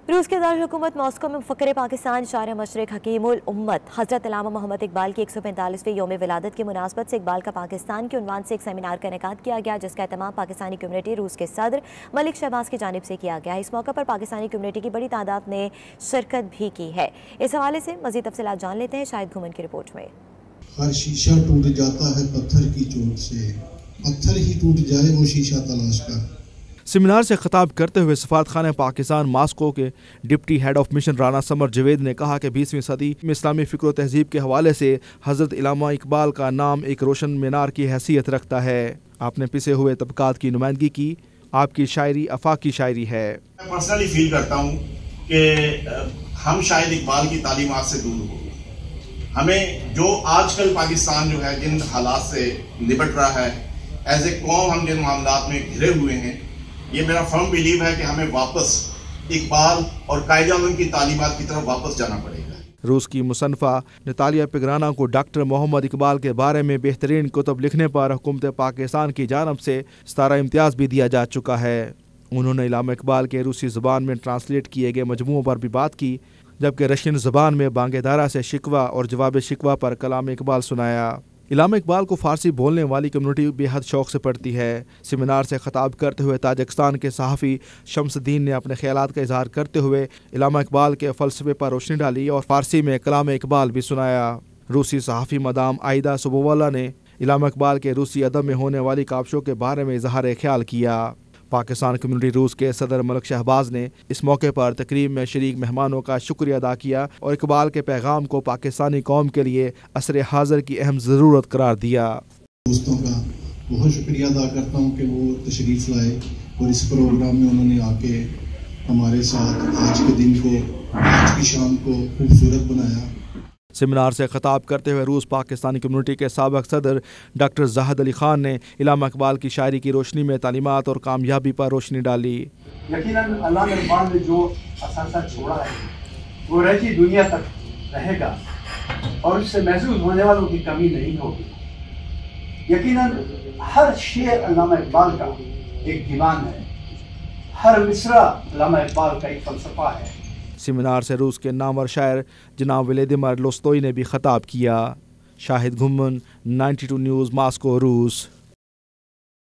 روس کے دارالحکومت ماسکو میں مفکر پاکستان شارع مشرق حکیم الامت حضرت علامہ محمد اقبال کی 145ویں یوم ولادت کی مناسبت سے اقبال کا پاکستان کے عنوان سے ایک سیمینار کا انعقاد کیا گیا، جس کا اہتمام پاکستانی کمیونٹی روس کے صدر ملک شہباز کی جانب سے کیا گیا۔ اس موقع پر پاکستانی کمیونٹی کی بڑی تعداد نے شرکت بھی کی ہے۔ اس حوالے سے مزید تفصیلات جان لیتے ہیں شاہد گھومن کی رپورٹ میں۔ ہر شیشہ ٹوٹ جاتا ہے پتھر کی چوٹ سے، پتھر ہی ٹوٹ جائے وہ شیشہ تلاش کر۔ سیمینار سے خطاب کرتے ہوئے سفارتخانہ پاکستان ماسکو کے deputy head of mission Rana Samar Javed نے کہا کہ 20ویں صدی میں اسلامی فکر و تہذیب کے حوالے سے حضرت علامہ اقبال کا نام ایک روشن مینار کی حیثیت رکھتا ہے۔ آپ نے پسے ہوئے طبقات کی نمائندگی کی۔ آپ کی شاعری آفاقی شاعری ہے۔ میں پرسنلی فیل کرتا ہوں کہ ہم شاید اقبال کی تعلیمات سے دور ہو گئے۔ ہمیں جو آج کل پاکستان جو ہے جن حالات سے نپٹ رہا ہے، ایز اے قوم ہم جن معاملات میں گھرے ہوئے ہیں، یہ میرا فرم بیلیو ہے کہ ہمیں واپس اقبال اور قائد اعظم کی تعلیمات کی طرف واپس جانا پڑے گا۔ روس کی مصنفہ نتالیا پیگرانا کو ڈاکٹر محمد اقبال کے بارے میں بہترین کتب لکھنے پر حکومت پاکستان کی جانب سے ستارہ امتیاز بھی دیا جا چکا ہے۔ انہوں نے علامہ اقبال کے روسی زبان میں ٹرانسلیٹ کیے گئے مجموعوں پر بھی بات کی، جبکہ رشین زبان میں بانگ دارا سے شکوہ اور جواب شکوہ پر کلام اقبال سنایا۔ علامہ اقبال کو فارسی بولنے والی کمیونٹی بے حد شوق سے پڑھتی ہے۔ سیمینار سے خطاب کرتے ہوئے تاجکستان کے صحافی شمس الدین نے اپنے خیالات کا اظہار کرتے ہوئے علامہ اقبال کے فلسفے پر روشنی ڈالی اور فارسی میں کلام اقبال بھی سنایا۔ روسی صحافی مدام عائدہ سبووالا نے علامہ اقبال کے روسی ادب میں ہونے والی کاوشوں کے بارے میں اظہار خیال کیا۔ پاکستان کمیونٹی روس کے صدر ملک شہباز نے اس موقع پر تقریب میں شریک مہمانوں کا شکریہ ادا کیا اور اقبال کے پیغام کو پاکستانی قوم کے لیے عصر حاضر کی اہم ضرورت قرار دیا۔ دوستوں کا بہت شکریہ ادا کرتا ہوں کہ وہ تشریف لائے اور اس پروگرام میں انہوں نے آ کے ہمارے ساتھ آج کے دن کو، آج کی شام کو خوبصورت بنایا۔ سیمینار سے خطاب کرتے ہوئے روس پاکستانی کمیونٹی کے سابق صدر ڈاکٹر زاہد علی خان نے علامہ اقبال کی شاعری کی روشنی میں تعلیمات اور کامیابی پر روشنی ڈالی۔ یقیناً علامہ اقبال نے جو اثاثہ چھوڑا ہے وہ رہتی دنیا تک رہے گا اور اس سے محظوظ ہونے والوں کی کمی نہیں ہوگی۔ یقیناً ہر شعر علامہ اقبال کا ایک دیوان ہے، ہر مصرع علامہ اقبال کا ایک فلسفہ ہے۔ سیمینار سے روس کے نامور شاعر جناب ولیدیمیر لوستوئی نے بھی خطاب کیا۔ شاہد گھومن، 92 نیوز، ماسکو، روس۔